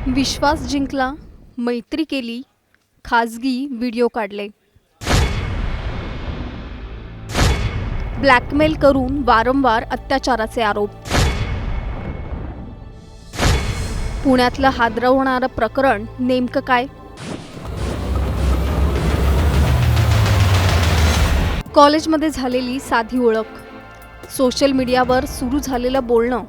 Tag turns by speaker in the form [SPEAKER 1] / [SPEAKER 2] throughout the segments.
[SPEAKER 1] विश्वास जिंकला, मैत्री केली, खाजगी व्हिडिओ काढले. ब्लॅकमेल करून वारंवार अत्याचाराचे आरोप. पुण्यातलं हादरवणारं प्रकरण नेमकं काय? कॉलेजमध्ये झालेली साधी ओळख, सोशल मीडियावर सुरू झालेलं बोलणं,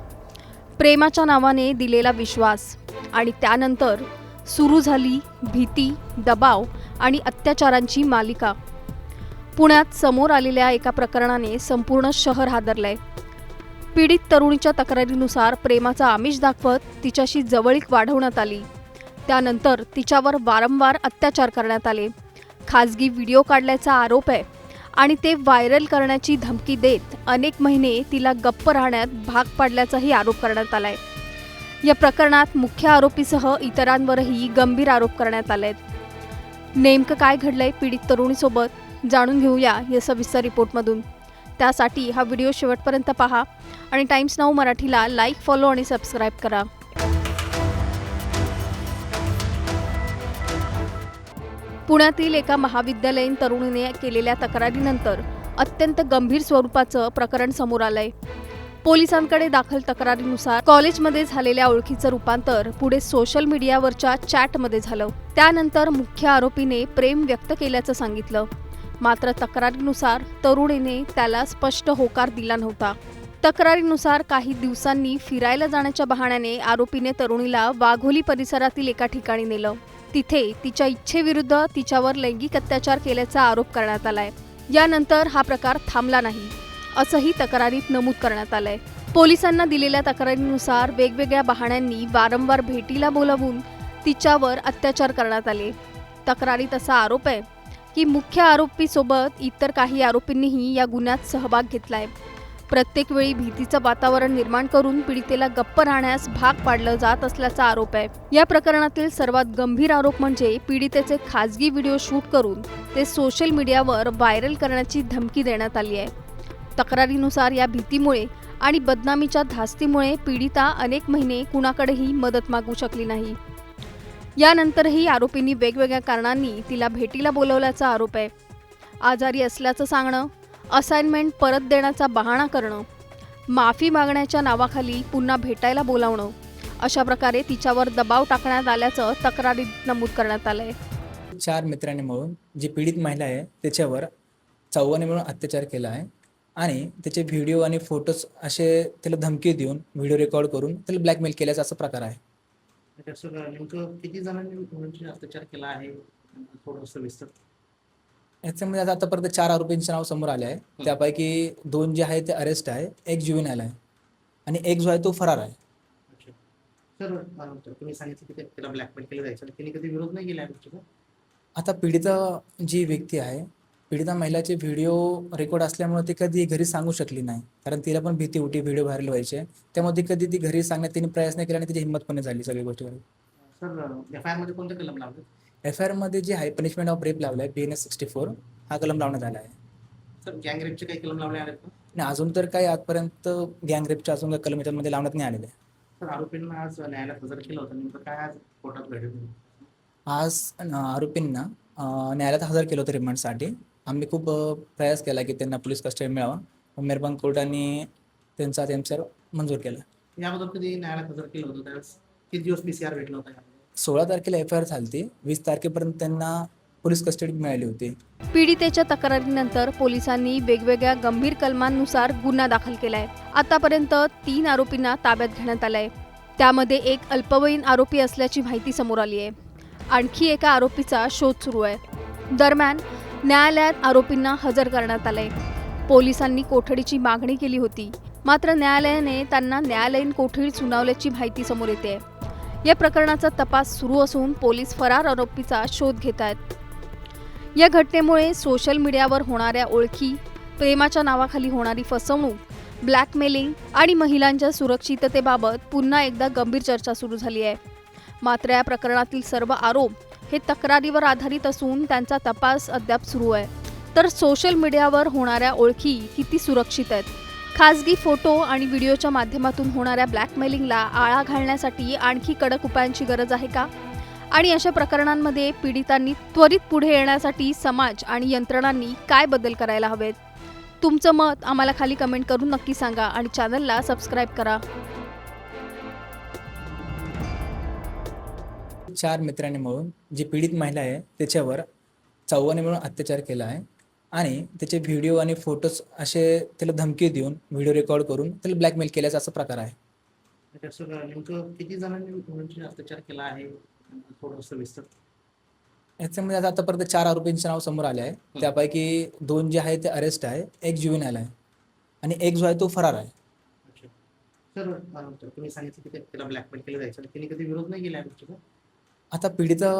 [SPEAKER 1] प्रेमाच्या नावाने दिलेला विश्वास आणि त्यानंतर सुरू झाली भीती, दबाव आणि अत्याचारांची मालिका. पुण्यात समोर आलेल्या एका प्रकरणाने संपूर्ण शहर हादरलंय. पीडित तरुणीच्या तक्रारीनुसार प्रेमाचा आमिष दाखवत तिच्याशी जवळीक वाढवण्यात आली. त्यानंतर तिच्यावर वारंवार अत्याचार करण्यात आले. खाजगी व्हिडिओ काढल्याचा आरोप आहे आणि ते व्हायरल करण्याची धमकी देत अनेक महिने तिला गप्प राहण्यात भाग पाडल्याचाही आरोप करण्यात आलाय. या प्रकरणात मुख्य आरोपीसह इतरांवरही गंभीर आरोप करण्यात आलेत. नेमकं काय घडलंय पीडित तरुणीसोबत जाणून घेऊया या सविस्तर रिपोर्टमधून. त्यासाठी हा व्हिडिओ शेवटपर्यंत पहा आणि टाइम्स नाऊ मराठीला लाईक, फॉलो आणि सबस्क्राईब करा. पुण्यातील एका महाविद्यालयीन तरुणीने केलेल्या तक्रारीनंतर अत्यंत गंभीर स्वरूपाचं प्रकरण समोर आलंय. पोलिसांकडे दाखल तक्रारीनुसार कॉलेजमध्ये झालेल्या ओळखीचं रूपांतर पुढे सोशल मीडियावरच्या चॅटमध्ये झालं. त्यानंतर मुख्य आरोपीने प्रेम व्यक्त केल्याचं सांगितलं. मात्र तक्रारीनुसार तरुणीने त्याला स्पष्ट होकार दिला नव्हता. तक्रारीनुसार काही दिवसांनी फिरायला जाण्याच्या बहाण्याने आरोपीने तरुणीला वाघोली परिसरातील एका ठिकाणी नेलं. तिथे तिच्या इच्छेविरुद्ध तिच्यावर लैंगिक अत्याचार केल्याचा आरोप करण्यात आलाय. यानंतर हा प्रकार थांबला नाही असंही तक्रारीत नमूद करण्यात आलंय. पोलिसांना दिलेल्या तक्रारीनुसार वेगवेगळ्या बहाण्यांनी वारंवार भेटीला बोलावून तिच्यावर अत्याचार करण्यात आले. तक्रारीत असा आरोप आहे की मुख्य आरोपीसोबत इतर काही आरोपींनीही या गुन्ह्यात सहभाग घेतलाय. प्रत्येक वेळी भीतीचं वातावरण निर्माण करून पीडितेला गप्प राहण्यास भाग पाडलं जात असल्याचा आरोप आहे. या प्रकरणातील सर्वात गंभीर आरोप म्हणजे पीडितेचे खाजगी व्हिडिओ शूट करून ते सोशल मीडियावर व्हायरल करण्याची धमकी देण्यात आली आहे. तक्रारीनुसार या भीतीमुळे आणि बदनामीच्या धास्तीमुळे पीडिता अनेक महिने कुणाकडेही मदत मागू शकली नाही. यानंतरही आरोपींनी वेगवेगळ्या कारणांनी तिला भेटीला बोलवल्याचा आरोप आहे. आजारी असल्याचं सांगणं, असाइनमेंट परत देण्याचा बहाणा करणं, माफी मागण्याच्या नावाखाली पुन्हा भेटायला बोलावणं, अशा प्रकारे तिच्यावर दबाव टाकण्यात आल्याचं तक्रारीत नमूद करण्यात आलंय.
[SPEAKER 2] 4 मित्रांनी मिळून जी पीडित महिला आहे त्याच्यावर 4 मिळून अत्याचार केला आहे आणि त्याचे व्हिडिओ आणि फोटोज असे त्याला धमकी देऊन व्हिडिओ रेकॉर्ड करून त्याला ब्लॅकमेल केल्याचा असा प्रकार आहे.
[SPEAKER 3] नेमकं किती जणांनी अत्याचार केला आहे थोडं सविस्तर?
[SPEAKER 2] याच्यामध्ये आतापर्यंत 4 आरोपींचे नाव समोर आले आहे. त्यापैकी 2 जे आहे ते अरेस्ट आहे, 1 जुवेनाइल आहे आणि 1 जो आहे तो फरार आहे.
[SPEAKER 3] सर, तुम्ही सांगितलं की त्याला ब्लॅकमेल केलं जायचं, त्यांनी कधी विरोध नाही केला आहे?
[SPEAKER 2] आता पीडिता जी व्यक्ती आहे, पीडिता महिलाचे व्हिडिओ रेकॉर्ड असल्यामुळे ती कधी घरी सांगू शकली नाही, कारण तिला पण भीती होती व्हिडिओ व्हायरल व्हायचे. त्यामुळे कधी ती घरी सांगण्यात तिने प्रयत्न केला आणि तिची हिंमत पण झाली सगळ्या गोष्टीवर.
[SPEAKER 3] सर, FIR मध्ये कोणतं कलम लावलं?
[SPEAKER 2] FIR मध्ये जे आहे पनिशमेंट ऑफ रेप लावलाय, BNS 64 हा कलम लावण्यात आला आहे.
[SPEAKER 3] सर, गँग रेपचे काही कलम लावले आहेत का?
[SPEAKER 2] आणि अजून तर काही आजपर्यंत गँग रेपच्या अजून काही कलम याच्यामध्ये लावण्यात नाही आलेले.
[SPEAKER 3] सर, आरोपींना आज न्यायालयात हजर केलं होतं, नेमकं काय आज कोर्टात घडलं?
[SPEAKER 2] आज आरोपींना न्यायालयात हजर केलं होतं रिमांडसाठी. आम्ही खूप प्रयास केला की त्यांना पोलीस कस्टडी मिळावा. मेहरबान कोर्टाने त्यांचा मंजूर केला.
[SPEAKER 3] याबद्दल कधी न्यायालयात हजर केलं होतं त्यावेळेस किती दिवस PCR भेटला होता?
[SPEAKER 2] 16 तारखेला FIR झाली, 20 तारखेपर्यंत त्यांना पोलीस कस्टडी मिळाली होती.
[SPEAKER 1] पीडितेच्या तक्रारीनंतर पोलिसांनी वेगवेगळ्या गंभीर कलमांनुसार गुन्हा दाखल केलाय. आतापर्यंत 3 आरोपींना ताब्यात घेण्यात आलंय. त्यामध्ये एक अल्पवयीन आरोपी असल्याची माहिती समोर आली आहे. आणखी एका आरोपीचा शोध सुरू आहे. दरम्यान न्यायालयात आरोपींना हजर करण्यात आलंय. पोलिसांनी कोठडीची मागणी केली होती, मात्र न्यायालयाने त्यांना न्यायालयीन कोठडी सुनावल्याची माहिती समोर येते. या प्रकरणाचा तपास सुरू असून पोलीस फरार आरोपीचा शोध घेत आहेत. या घटनेमुळे सोशल मीडियावर होणाऱ्या ओळखी, प्रेमाच्या नावाखाली होणारी फसवणूक, ब्लॅकमेलिंग आणि महिलांच्या सुरक्षिततेबाबत पुन्हा एकदा गंभीर चर्चा सुरू झाली आहे. मात्र या प्रकरणातील सर्व आरोप हे तक्रारीवर आधारित असून त्यांचा तपास अद्याप सुरू आहे. तर सोशल मीडियावर होणाऱ्या ओळखी किती सुरक्षित आहेत खासगी फोटो आणि व्हिडिओच्या माध्यमातून होणाऱ्या ब्लॅकमेलिंगला आळा घालण्यासाठी आणखी कडक उपायांची गरज आहे का? आणि अशा प्रकरणांमध्ये पीडितांनी त्वरित पुढे येण्यासाठी समाज आणि यंत्रणांनी काय बदल करायला हवेत? तुमचं मत आम्हाला खाली कमेंट करून नक्की सांगा आणि चॅनलला सबस्क्राईब करा.
[SPEAKER 2] 4 मित्रांनी मिळून जी पीडित महिला आहे त्याच्यावर 4 मिळून अत्याचार केला आहे आणि त्याचे व्हिडिओ आणि फोटोज असे त्याला धमकी देऊन व्हिडिओ रेकॉर्ड करून त्याला ब्लॅकमेल केल्याचा असा प्रकार आहे.
[SPEAKER 3] त्याचं नेमकं किती जणांनी मुलींची अत्याचार केला आहे थोडं सविस्तर.
[SPEAKER 2] याच्यामध्ये आतापर्यंत 4 आरोपींचे नाव समोर आले आहे. त्यापैकी 2 जे आहे ते अरेस्ट आहे, एक जुवेनाइल आहे आणि एक जो आहे तो फरार आहे.
[SPEAKER 3] अच्छा. तर तुम्ही सांगितलं की त्याला ब्लॅकमेल केलं जायचं आणि त्यांनी कधी विरोध नाही केला आहे गोष्टीचा.
[SPEAKER 2] आता पीडिता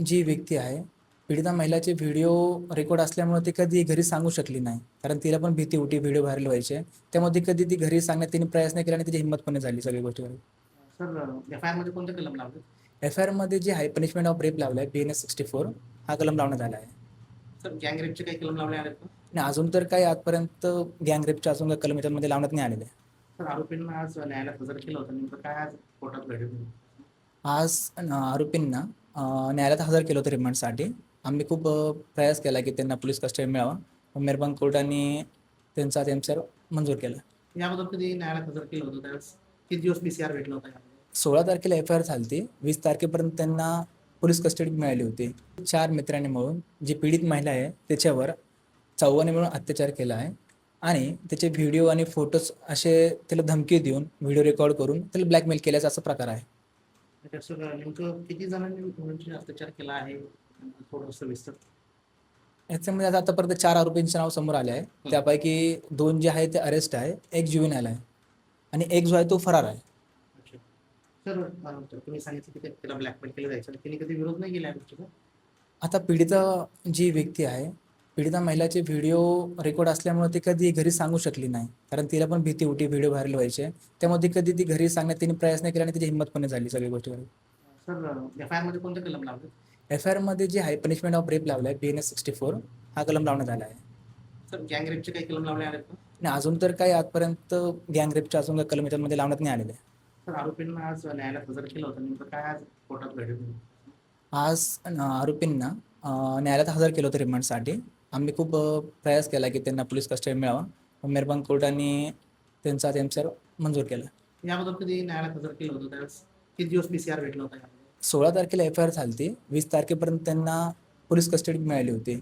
[SPEAKER 2] जी व्यक्ती आहे, पीडिता महिलाचे व्हिडिओ रेकॉर्ड असल्यामुळे ती कधी घरी सांगू शकली नाही, कारण तिला पण भीती होती व्हिडिओ व्हायरल व्हायचे. त्यामुळे ती कधी ती घरी सांगण्यात तिने प्रयास नाही केला आणि तिची हिंमत पण नाही झाली सगळ्या गोष्टीवर.
[SPEAKER 3] सर एफ आय आर मध्ये कोणते कलम लावले?
[SPEAKER 2] FIR जे आहे पनिशमेंट ऑफ रेप लावला आहे, BNS 64 हा कलम लावण्यात आला आहे.
[SPEAKER 3] सर गँग रेपचे काही कलम लावले आहेत का?
[SPEAKER 2] आणि अजून तर काही आजपर्यंत गँग रेपच्या अजून काही कलम याच्यामध्ये लावण्यात नाही आलेले.
[SPEAKER 3] सर आरोपींना आज न्यायालयात हजर केलं होतं, नेमकं काय आज कोर्टात घडलं?
[SPEAKER 2] आज आरोपींना न्यायालयात हजर केलं होतं रिमांडसाठी. आम्ही खूप प्रयास केला की त्यांना पोलीस कस्टडी मिळावा. मेहरबान कोर्टाने त्यांच्यावर मंजूर केलं.
[SPEAKER 3] याबद्दल कधी न्यायालयात हजर केलं होतं त्यावेळेस किती दिवस PCR भेटला होता यामध्ये?
[SPEAKER 2] 16 तारखेला FIR झाली, 20 तारखेपर्यंत त्यांना पोलीस कस्टडी मिळाली होती. 4 मित्रांनी मिळून जी पीडित महिला आहे त्याच्यावर 4 मिळून अत्याचार केला आहे आणि त्याचे व्हिडिओ आणि फोटोज असे त्याला धमकी देऊन व्हिडिओ रेकॉर्ड करून त्याला ब्लॅकमेल केल्याचा असा प्रकार आहे.
[SPEAKER 3] त्याचं नेमकं किती जणांनी मुलींची अत्याचार केला आहे थोडं सविस्तर.
[SPEAKER 2] याच्यामध्ये आतापर्यंत 4 आरोपींचे नाव समोर आले आहे. त्यापैकी 2 जे आहे ते अरेस्ट आहे, एक जुवेनाइल आहे आणि एक जो आहे तो फरार आहे.
[SPEAKER 3] अच्छा. सर तुम्ही सांगितलं की त्याला ब्लॅकमेल केलं जायचं आणि त्यांनी कधी विरोध नाही केला आहे गोष्टीचा.
[SPEAKER 2] आता पीडिता जी व्यक्ती आहे, पीडिता महिलाचे व्हिडिओ रेकॉर्ड असल्यामुळे ती कधी घरी सांगू शकली नाही, कारण तिला पण भीती होती व्हिडिओ व्हायरल व्हायचे. त्यामुळे ती कधी ती घरी सांगण्यात तिने प्रयास नाही केला आणि तिची हिंमत पण नाही झाली सगळ्या गोष्टीवर.
[SPEAKER 3] सर एफ आय आर मध्ये कोणते कलम लावले?
[SPEAKER 2] FIR जे आहे पनिशमेंट ऑफ रेप लावला आहे, BNS 64 हा कलम लावण्यात आला आहे.
[SPEAKER 3] सर गँग रेपचे काही कलम लावले आहेत का?
[SPEAKER 2] आणि अजून तर काही आजपर्यंत गँग रेपच्या अजून काही कलम याच्यामध्ये लावण्यात नाही आलेले.
[SPEAKER 3] सर आरोपींना आज न्यायालयात हजर केलं होतं, नेमकं काय आज कोर्टात घडलं?
[SPEAKER 2] आज आरोपींना न्यायालयात हजर केलं होतं रिमांडसाठी. आम्ही खूप प्रयास केला की त्यांना पोलीस कस्टडी मिळावा. मेहरबान कोर्टाने त्यांच्यावर मंजूर केलं.
[SPEAKER 3] याबद्दल कधी न्यायालयात हजर केलं होतं त्यावेळेस किती दिवस PCR भेटला होता यामध्ये?
[SPEAKER 2] 16 तारखेला FIR झाली, 20 तारखेपर्यंत त्यांना पोलीस कस्टडी मिळाली होती.